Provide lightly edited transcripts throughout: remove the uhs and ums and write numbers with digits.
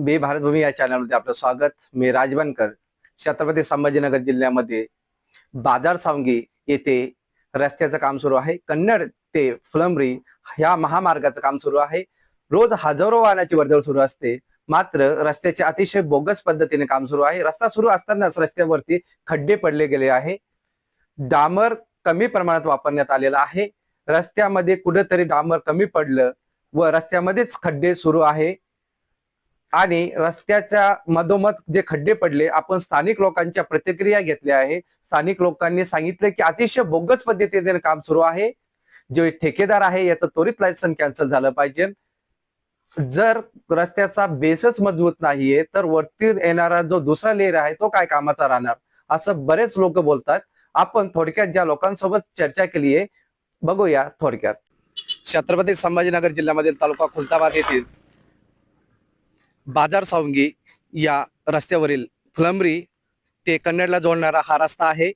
बे भारतभूमी या चॅनलमध्ये आपलं स्वागत। मी राजबनकर। छत्रपती संभाजीनगर जिल्ह्यामध्ये बाजार सावंगी येथे रस्त्याचं काम सुरू आहे। कन्नड ते फुलंब्री ह्या महामार्गाचं काम सुरू आहे। रोज हजारो वाहनाची वर्दळ सुरू असते, मात्र रस्त्याचे अतिशय बोगस पद्धतीने काम सुरू आहे। रस्ता सुरू असतानाच रस्त्यावरती खड्डे पडले गेले आहे। डांबर कमी प्रमाणात वापरण्यात आलेला आहे। रस्त्यामध्ये कुठेतरी डांबर कमी पडलं व रस्त्यामध्येच खड्डे सुरू आहे आणि रस्त्याच्या मधोमध जे खड्डे पडले, आपण स्थानिक लोकांच्या प्रतिक्रिया घेतल्या आहे। स्थानिक लोकांनी सांगितले की अतिशय बोगस पद्धतीने काम सुरू आहे। जे ठेकेदार आहे याचं त्वरित लायसन कॅन्सल झालं पाहिजे। जर रस्त्याचा बेसच मजबूत नाहीये तर वरती येणारा जो दुसरा लेयर आहे तो काय कामाचा राहणार, असं बरेच लोक बोलतात। आपण थोडक्यात ज्या लोकांसोबत चर्चा केली आहे बघूया थोडक्यात। छत्रपती संभाजीनगर जिल्ह्यामधील तालुका खुलताबाद येथील बाजार सावंगी या रस्त्यावरील फुलंब्री ते कन्नडला जोडणारा हा रस्ता आहे।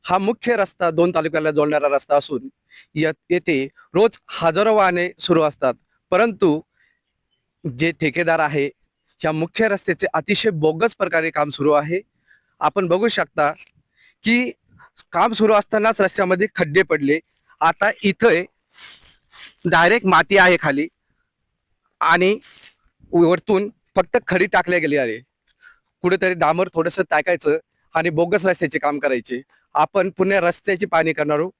हा मुख्य रस्ता दोन तालुक्याला जोडणारा रस्ता असून येथे रोज हजारो वाहने सुरू असतात, परंतु जे ठेकेदार आहे या मुख्य रस्त्याचे अतिशय बोगस प्रकारे काम सुरू आहे। आपण बघू शकता की काम सुरू असतानाच रस्त्यामध्ये खड्डे पडले। आता इथे डायरेक्ट माती आहे खाली आणि वरतून फक्त खडी टाकल्या गेली आहे। कुठेतरी डांबर थोडंसं टाकायचं आणि बोगस रस्त्याचे काम करायचे। आपण पुण्या रस्त्याची पाहणी करणार आहोत।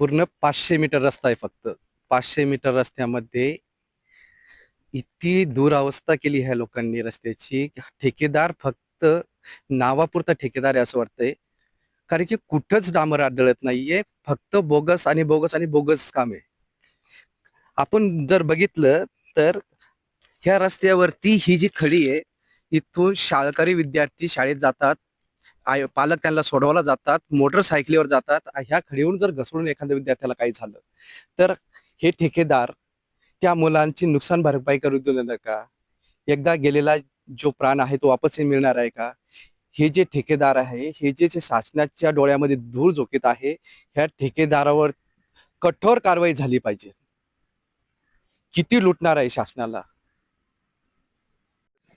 पूर्ण 500 मीटर रस्ता आहे। फक्त 500 मीटर रस्त्यामध्ये इतकी दुरावस्था केली ह्या लोकांनी रस्त्याची। ठेकेदार फक्त नावापुरता ठेकेदार आहे असं वाटतंय, कारण की कुठंच डांबर आढळत नाहीये। फक्त बोगस आणि बोगस आणि बोगस काम आहे। आपण जर बघितलं तर ह्या रस्त्यावरती ही जी खडी आहे, इथून शाळकरी विद्यार्थी शाळेत जातात, पालक त्यांना सोडवायला जातात, मोटरसायकलीवर जातात। ह्या खडीवरून जर घसरून एखाद्या विद्यार्थ्याला काही झालं तर हे ठेकेदार त्या मुलांची नुकसान भरपाई करू देणार का? एकदा गेलेला जो प्राण आहे तो वापस मिळणार आहे का? हे जे ठेकेदार आहे, हे जे शासनाच्या डोळ्यामध्ये धूळ झोकीत आहे, ह्या ठेकेदारावर कठोर कारवाई झाली पाहिजे। किती लुटणार आहे शासनाला?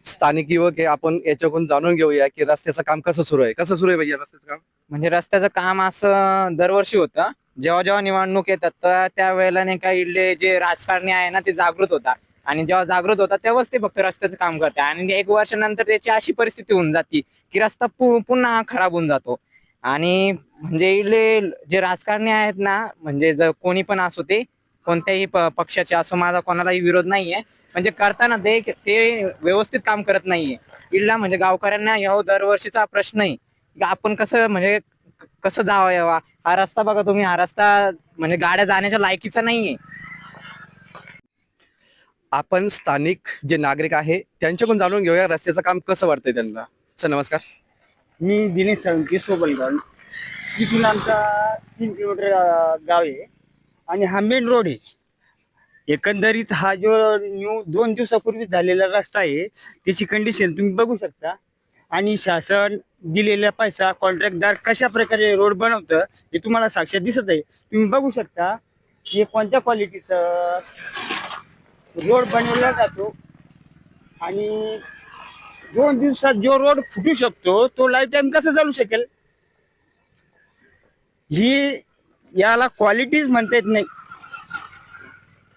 स्थानिक युवक आहे, आपण याच्याकडून जाणून घेऊया की रस्त्याचं काम कसं सुरू आहे। कसं सुरू आहे भैया रस्त्याचं काम? म्हणजे रस्त्याचं काम असं दरवर्षी होतं। जेव्हा जेव्हा निवडणूक येतात तर त्यावेळेला नाही का इथले जे राजकारणी आहे ना ते जागृत होता, आणि जेव्हा जागृत होता तेव्हाच ते फक्त रस्त्याचं काम करते। आणि एक वर्षानंतर त्याची अशी परिस्थिती होऊन जाते की रस्ता पुन्हा खराब होऊन जातो। आणि म्हणजे इथले जे राजकारणी आहेत ना, म्हणजे जर कोणी पण असो, ते कोणत्याही पक्षाचे असो, माझा कोणालाही विरोध नाहीये, म्हणजे करताना ते व्यवस्थित काम करत नाहीये। इथला म्हणजे गावकऱ्यांना ह्या दरवर्षीचा प्रश्न आहे की आपण कसं म्हणजे कसं जावं यावा। हा रस्ता बघा तुम्ही, हा रस्ता म्हणजे गाड्या जाण्याच्या लायकीचा नाहीये। आपण स्थानिक जे नागरिक आहे त्यांच्याकडून जाणून घेऊया रस्त्याचं काम कसं वाटतंय त्यांना। सर नमस्कार। मी दिनेश साळुंके सोबलगाव, तिथून आमचा 3 किलोमीटर गाव आहे आणि हा मेन रोड आहे। एकंदरीत हा जो 2 दिवसापूर्वी झालेला रस्ता आहे त्याची कंडिशन तुम्ही बघू शकता, आणि शासन दिलेला पैसा कॉन्ट्रॅक्टदार कशा प्रकारे रोड बनवतं हे तुम्हाला साक्षात दिसत आहे। तुम्ही बघू शकता हे कोणत्या क्वालिटीचा रोड बनवला जातो, आणि 2 दिवसात जो रोड फुटू शकतो तो लाईफ टाइम कसं चालू शकेल? ही याला क्वालिटीज म्हणता येत नाही,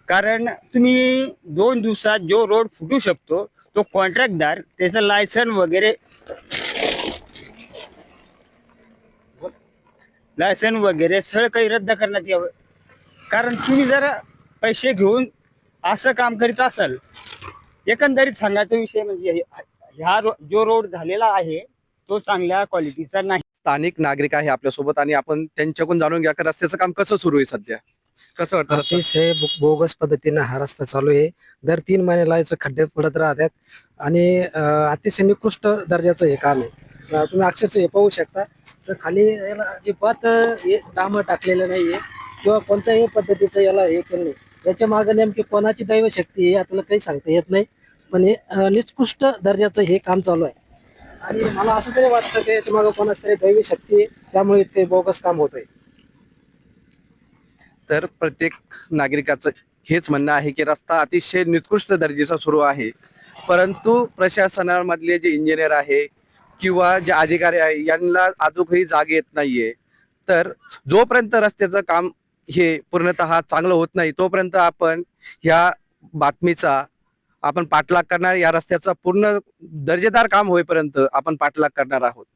कारण तुम्ही 2 दिवसात जो रोड फुटू शकतो तो कॉन्ट्रॅक्टदार त्याचं लायसन वगैरे सगळं काही रद्द करण्यात यावं। कारण तुम्ही जर पैसे घेऊन असं काम करीत असाल, एकंदरीत सांगायचा विषय म्हणजे जो रोड झालेला आहे तो चांगल्या क्वालिटीचा नाही। स्थानिक नागरिक आहे आपल्यासोबत आणि आपण त्यांच्याकडून जाणून घ्या की रस्त्याचं काम कसं सुरू आहे सध्या। कसं वाटतं? अतिशय बोगस पद्धतीने हा रस्ता चालू आहे। दर 3 महिन्याला याचे खड्डे पडत राहतात आणि अतिशय निकृष्ट दर्जाचं हे काम आहे। तुम्ही अक्षरशः हे पाहू शकता तर खाली याला अजिबात डांबर टाकलेलं नाहीये किंवा कोणत्याही पद्धतीचं याला हे केलं नाही। याच्या मागे नेमकी कोणाची दैवशक्ती आहे आपल्याला काही सांगता येत नाही, पण हे निकृष्ट दर्जाचं हे काम चालू आहे। आणि मला असं तरी वाटतं की याच्या मागे कोणाची तरी दैवी शक्ती आहे, त्यामुळे इतके बोगस काम होत आहे। तर प्रत्येक नागरिकाचं हेच म्हणणं आहे की रस्ता अतिशय निकृष्ट दर्जाचा सुरू आहे। परंतु प्रशासनामधले जे इंजिनियर आहे किंवा जे अधिकारी आहे यांना अजूनही जाग येत नाहीये. तर जोपर्यंत रस्त्याचं काम हे पूर्णतः चांगलं होत नाही तोपर्यंत आपण ह्या बातमीचा आपण पाठलाग करणार. या रस्त्याचा पूर्ण दर्जेदार काम होईपर्यंत आपण पाठलाग करणार आहोत.